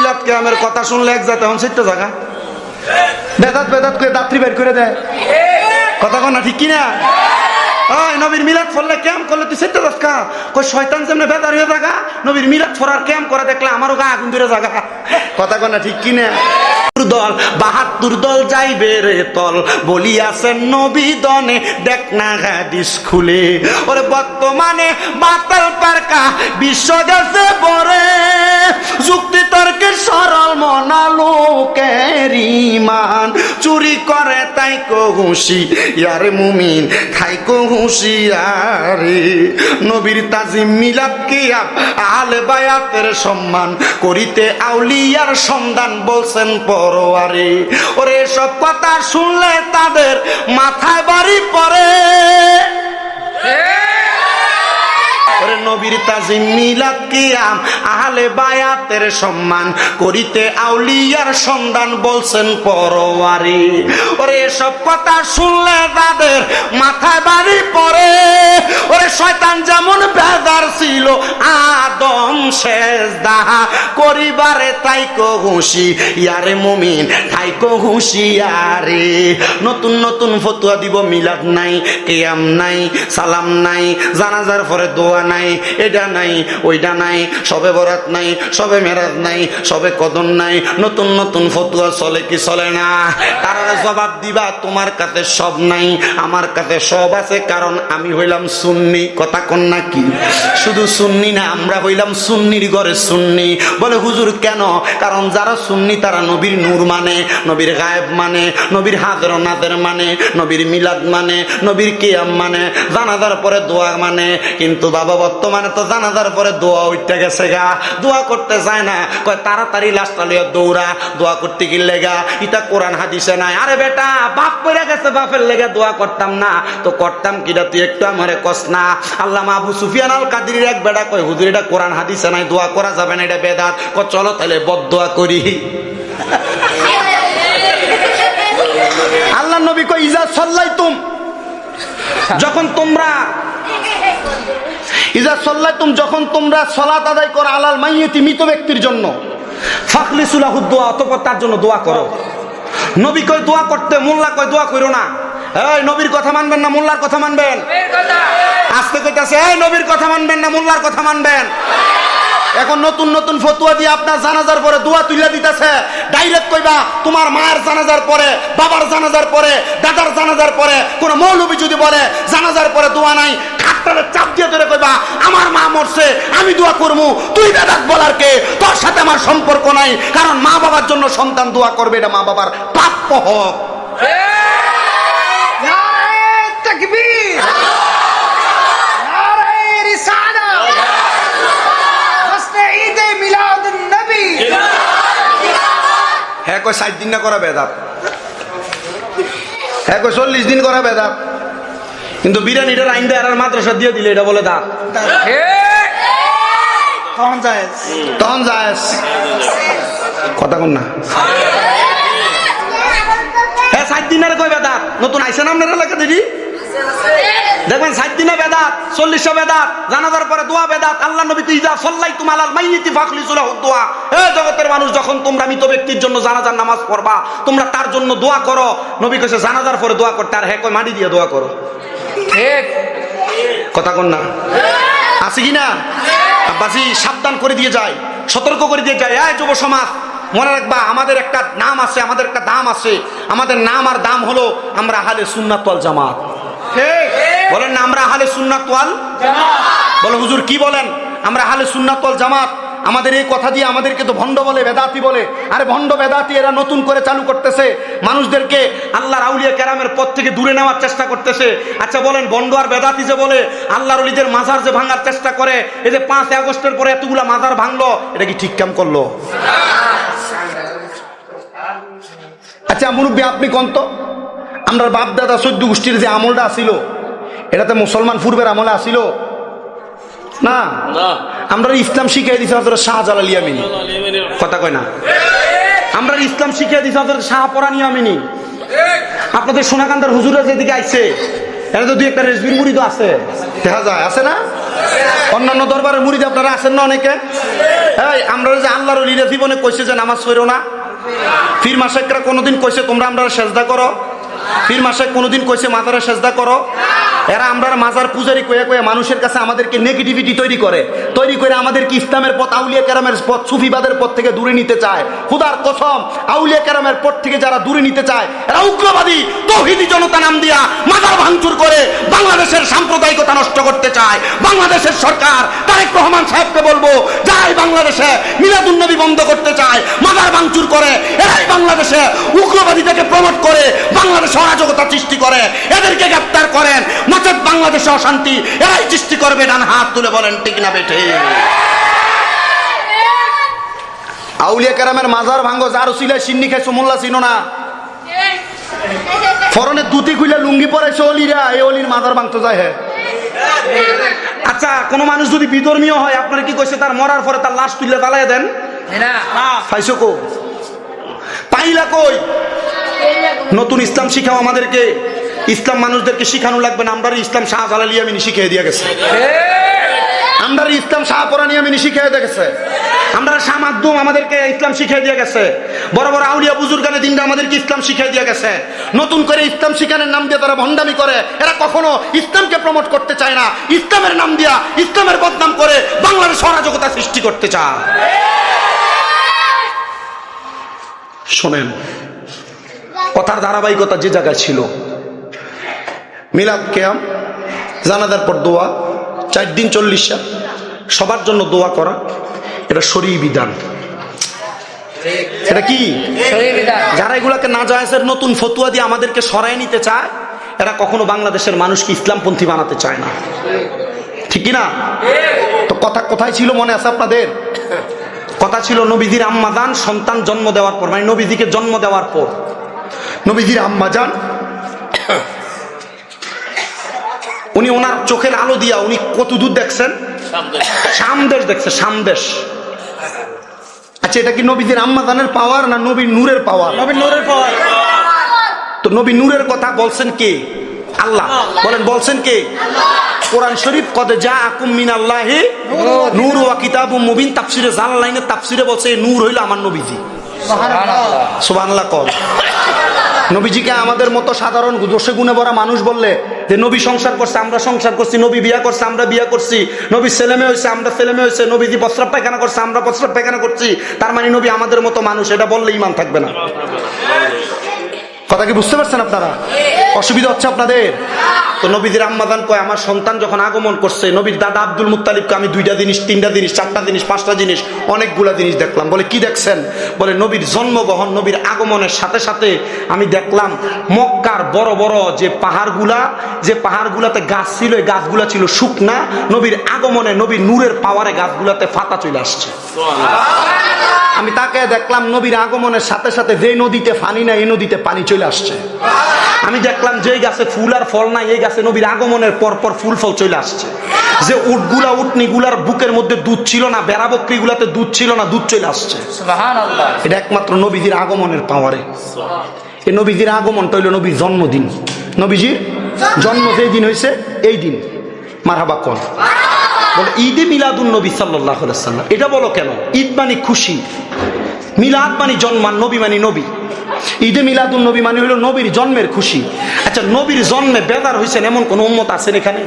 মিলাদ কিয়ামের কথা শুনলে এক জাতে হন সেটা জায়গা বেদাত বেদাত করে দাত্রী বের করে দেয় কথা কন না ঠিক কিনা ওই নবীর মিলাদ পড়লে ক্যাম্প করলে তুই সেটা দেখা কই শয়তান যেমনে বেদার হয়ে জায়গা নবীর মিলাদ পড়ার ক্যাম্প করে দেখলে আমারও গা আগুন ধরে জায়গা কথা কন না ঠিক কিনা দল ৭২ দল যাইবে রে তল বলিয়াছেন নবী দনে দেখ না হাদিস খুলে ওরে বর্তমানে বাতাল পারকা বিশ্ব গেছে পরে যুক্তি তর্কে সরল মনা লোকের ইমান চুরি করে তাই কো হুঁশি ইয়ারে মুমিন খাই কো হুঁশিয়ারে নবীর তাজিম মিলাদ কিয়াম আহলে বায়াতের সম্মান করিতে আউলিয়ার সন্ধান বলছেন পরোয়ারে ওরে সব কথা শুনলে তাদের মাথায় বাড়ি পড়ে ওরে নবীর তাজিম মিলাদ কিয়াম আহলে বায়াতের সম্মান করিতে আউলিয়ার সন্ধান বলছেন পরোয়ারে ওরে সব কথা শুনলে তাদের মাথায় বাড়ি পড়ে ওরে শয়তান যেমন বেদার ছিল আদম সেজদা করিবারে তাই কো হুঁশি ইয়ারে মুমিন তাই কো হুঁশিয়ারে নতুন নতুন ফতোয়া দিব মিলাদ নাই কিয়াম নাই সালাম নাই জানাজার পরে দোয়া নাই এটা নাই ওইটা নাই সবে বরাত নাই সবে মেরাজ নাই সবে কদর নাই নতুন নতুন ফতোয়া চলে কি চলে না তারা জবাব দিবা তোমার কাছে সব নাই আমার কাছে সব আছে কারণ আমি হইলাম সুন্নি কথা কন না কি শুধু সুন্নি না আমরা হইলাম সুন্নির ঘরে সুন্নি বলে হুজুর কেন কারণ যারা সুন্নি তারা নবীর নূর মানে নবীর গায়েব মানে নবীর হাজর নাজের মানে নবীর মিলাদ মানে নবীর কিয়াম মানে জানাজার পরে দোয়া মানে কিন্তু বাবা বর্তমানে তো জানাজার পরে দোয়া উঠতে গেছে গা দোয়া করতে যায় না কয় তাড়াতাড়ি লাশটা লিয়ে দৌড়া দোয়া করতে গেলে গা এটা কোরআন হাদিসে নাই আরে বেটা বাপ পড়ে গেছে বাপের লেগে দোয়া করতাম না তো করতাম কিটা তুই একটু আমারে কস না আল্লামা আবু সুফিয়ান আল কাদরির এক বেটা কয় হুজুর এটা কোরআন হাদিসে নাই দোয়া করা যাবে না এটা বেদাত কয় চলো তাহলে বদদোয়া করি আল্লাহ নবী কয় ইজা সাল্লাইতুম যখন তোমরা যখন তোমরা সালাত আদায় করো আলাল মাইয়িতি মৃত ব্যক্তির জন্য ফাখলিসু লাহু দুআ অতঃপর তার জন্য দোয়া করো নবী কয় দোয়া করতে মোল্লা কয় দোয়া করো না এই নবীর কথা মানবেন না মোল্লার কথা মানবেন আস্তে কইতাছে এই নবীর কথা মানবেন না মোল্লার কথা মানবেন এখন নতুন নতুন ফতোয়া দিয়ে আপনার জানাজার পরে দোয়া তুলে দিতেছে ডাইরেক্ট কইবা তোমার মায়ের জানাজার পরে বাবার জানাজার পরে দাদার জানাজার পরে কোন মৌলবী যদি বলে জানাজার পরে দোয়া নাই খাটটারে চাপ দিয়ে ধরে কইবা আমার মা মরছে আমি দোয়া করবো তুই বেদাত বলার কে তোর সাথে আমার সম্পর্ক নাই কারণ মা বাবার জন্য সন্তান দোয়া করবে এটা মা বাবার প্রাপ্য হক তাকবীর হ্যাঁ কয় 60 দিন না করা বেদাত হ্যাঁ কয় 40 দিন করা বেদাত কিন্তু বিরিয়ানিটা আইন দেয় আর মাদ্রাসা দিয়ে দিলে এটা বলে দাঁত তখন যায় কথা কন না হ্যাঁ 60 দিনের কয় বেদাত নতুন আইসেন আপনার এলাকা দিদি দেখবেন 60 দিনে বেদাত 40 বেদাত জানাজার পরে দোয়া বেদাত আল্লাহ নবী ইজা সাল্লাইতুম আলাল মাইয়িতি ফাখলিসু লাহু দুআ এ জগতের মানুষ যখন তোমরা মৃত ব্যক্তির জন্য জানাজার নামাজ পড়বা তোমরা তার জন্য দোয়া করো নবী কইছে জানাজার পরে দোয়া করতে আর হ্যাঁ কই মাটি দিয়ে দোয়া করো ঠিক কথা কোন না আছে কি না আব্বাসি সাবধান করে দিয়ে যায় সতর্ক করে দিয়ে যায় এই যুব সমাজ মনে রাখবা আমাদের একটা নাম আছে আমাদের একটা দাম আছে আমাদের নাম আর দাম হলো আমরা আহলে সুন্নাত ওয়াল জামাত ঠিক বলেন না আমরা আহলে সুন্নাত ওয়াল জামাত বলে হুজুর কি বলেন আমরা আহলে সুন্নাত ওয়াল জামাত আমাদের এই কথা দিয়ে আমাদেরকে তো ভণ্ড বলে বেদাতি বলে আরে ভণ্ড বেদাতি এরা নতুন করে চালু করতেছে মানুষদেরকে আল্লাহর আউলিয়া কেরামের পথ থেকে দূরে নেওয়ার চেষ্টা করতেছে আচ্ছা বলেন ভণ্ড আর বেদাতি যে বলে আল্লাহর ওলিদের মাজার যে ভাঙার চেষ্টা করে এই যে 5 আগস্টের পরে এতগুলা মাজার ভাঙলো এটা কি ঠিক কাম করলো আচ্ছা মুরব্বী আপনি কোন তো আমরা বাপ দাদা 14 গোষ্ঠীর যে আমলটা আসিল এটাতে মুসলমান পূর্বের আমলে আসিল না আমরা ইসলাম শিখিয়ে দিছি হযরত শাহজালাল ইয়ামিনী কথা কয় না আমরা ইসলাম শিখিয়ে দিছি হযরত শাহপরানী ইয়ামিনী আপনাদের সোনাকান্দার হুজুরা যেদিকে আইছে এরা তো দুই একটা রেজবির মুরিদও আছে দেখা যায় আছে না অন্যান্য দরবারের মুরিদ আপনারা আছেন না অনেকে এই আমরা যে আল্লাহর ওলিরা জীবনে কইছে যে নামাজ পড়ো না? পীর মাশায়েখরা কোনোদিন কইছে তোমরা আমরা সেজদা করো? পীর মাশায়েখ কোনোদিন কইছে মাজারে সেজদা করো? এরা আমরা মাজার পূজারি কয়ে কয়ে মানুষের কাছে আমাদেরকে নেগেটিভিটি তৈরি করে আমাদেরকে ইসলামের পথ, আউলিয়া কেরামের পথ, সুফিবাদের পথ থেকে দূরে নিতে চায়। খোদার কসম, আউলিয়া কেরামের পথ থেকে যারা দূরে নিতে চায় এরা উগ্রবাদী তৌহিদি জনতা নাম দিয়া মাজার ভাঙচুর করে বাংলাদেশের সাম্প্রদায়িকতা নষ্ট করতে চায়। বাংলাদেশের সরকার তারেক রহমান সাহেবকে বলবো, যাই বাংলাদেশে মিলাদুন নবী বন্ধ করতে চায়, মাজার ভাঙচুর করে, এরাই বাংলাদেশে উগ্রবাদীটাকে প্রমোট করে বাংলাদেশে অরাজকতা সৃষ্টি করে, এদেরকে গ্রেফতার করেন, নচেত বাংলাদেশে অশান্তি এরাই সৃষ্টি করবে। ডান হাত তুলে বলেন ঠিক না বেঠে? আউলিয়া কেরামের মাজার ভাঙ্গো, যার উসিলায় সিন্নি খাইছো মোল্লা চিনো না? ফরনে দুটি খুলে লুঙ্গি পরাইছো অলিরা, এই অলির মাজার ভাঙতে যায়। হ্যাঁ, আচ্ছা কোন মানুষ যদি বিধর্মীয় হয়, আপনার কি কইছে তার মরার পরে তার লাশ তুলে জ্বালায় দেন? পাইছো কো? পাইলা কই? নতুন ইসলাম শিখাও আমাদেরকে। ইসলাম মানুষদেরকে শিখানো লাগবে না। আমরা ইসলাম শাহজালাল ইয়ামিনী শিখিয়ে দিয়ে গেছে, আমরা ইসলাম শাহপরান ইয়ামিনী শিখিয়ে দিয়ে গেছে, আমরা শাহ মাকদুম আমাদেরকে ইসলাম শিখিয়ে দিয়ে গেছে, বড় বড় আউলিয়া বুজুর্গানে দিনটা আমাদেরকে ইসলাম শিখিয়ে দিয়ে গেছে। নতুন করে ইসলাম শিখানোর নাম দিয়ে তারা ভণ্ডামি করে। এরা কখনো ইসলামকে প্রমোট করতে চায় না, ইসলামের নাম দিয়া ইসলামের বদনাম করে বাংলাদেশ অরাজকতা সৃষ্টি করতে চায়। শোনেন, কথার ধারাবাহিকতা যে জায়গায় ছিল, মিলাদ কিয়াম, জানাজার পর দোয়া, 4 দিন 40 সবার জন্য দোয়া করা, এটা শরীয়ী বিধান। এটা কি? যারা এগুলাকে নাজায়েজের নতুন ফতুয়া দিয়ে আমাদেরকে সরায় নিতে চায়, এরা কখনো বাংলাদেশের মানুষকে ইসলামপন্থী বানাতে চায় না, ঠিক কি না? তো কথা কোথায় ছিল মনে আছে আপনাদের? কথা ছিল নবীজির আম্মাজান সন্তান জন্ম দেওয়ার পর, মানে নবীজিকে জন্ম দেওয়ার পর নবীজির আম্মাজান উনি ওনার চোখের আলো দিয়া উনি কত দূর দেখছেন? সামদেশ দেখছে, সামদেশ। আচ্ছা, এটা কি নবীজির আম্মাজানের পাওয়ার না নবীর নূরের পাওয়ার? নবীর নূরের পাওয়ার। তো নবী নূরের কথা বলছেন কে? আল্লাহ। বলেন বলছেন কে? কোরআন শরীফ কদ জাআকুম মিনাল্লাহি নূর ওয়া কিতাবুম মুবিন, তাফসিরে জালালাইনের তাফসিরে বলছে এই নূর হইল আমার নবীজি। সুবহানাল্লাহ, সুবহানাল্লাহ কর। নবীজিকে আমাদের মতো সাধারণ দোষে গুণে ভরা মানুষ বললে যে নবী সংসার করছে, আমরা সংসার করছি, নবী বিয়া করছে, আমরা বিয়া করছি, নবী ছেলেমেয়ে হয়েছে, আমরা ছেলেমেয়ে হয়েছে, নবীজি প্রস্রাব পায়খানা করছে, আমরা প্রস্রাব পায়খানা করছি, তার মানে নবী আমাদের মতো মানুষ, এটা বললে ঈমান থাকবে না। কথা কি বুঝতে পারছেন আপনারা? অসুবিধা হচ্ছে আপনাদের? তো নবীজির আম্মাজান কয় আমার সন্তান যখন আগমন করছে, নবীর দাদা আব্দুল মুত্তালিবকে আমি 2টা জিনিস, 3টা জিনিস, 4টা জিনিস, 5টা জিনিস, অনেকগুলা জিনিস দেখলাম। বলে কি দেখছেন? বলে নবীর জন্মগ্রহণ, নবীর আগমনের সাথে সাথে আমি দেখলাম মক্কার বড় বড় যে পাহাড়গুলাতে গাছ ছিল, এই গাছগুলা ছিল শুকনা, নবীর আগমনে নবীর নূরের পাওয়ারে গাছগুলাতে পাতা চলে আসছে। আমি তাকে দেখলাম নবীর আগমনের সাথে সাথে যে নদীতে পানি না এই নদীতে পানি চলে আসছে। আমি দেখলাম যে গাছে ফুল আর ফল নাই এই গাছে নবীর আগমনের পর পর ফুল ফল চলে আসছে। যে উটনিগুলার বুকের মধ্যে দুধ ছিল না, বেড়া বকরি গুলাতে দুধ ছিল না, দুধ চলে আসছে। সুবহানাল্লাহ। এটা একমাত্র নবীজির আগমনের পাওয়ারে। এই নবীজির আগমনটা হইল নবীর জন্মদিন। নবীজির জন্ম যেই দিন হয়েছে এই দিন মারহাবা কোন বলে ঈদে মিলাদুন নবী সাল্লাল্লাহু আলাইহি ওয়াসাল্লাম। এটা বলো কেন? ঈদ মানে খুশি, মিলাদ মানে জন্মান, নবী মানে নবী। ঈদে মিলাদুন নবী মানে হলো নবীর জন্মের খুশি। আচ্ছা, নবীর জন্মে বেদার হয়েছেন এমন কোন উম্মত আছেন এখানে?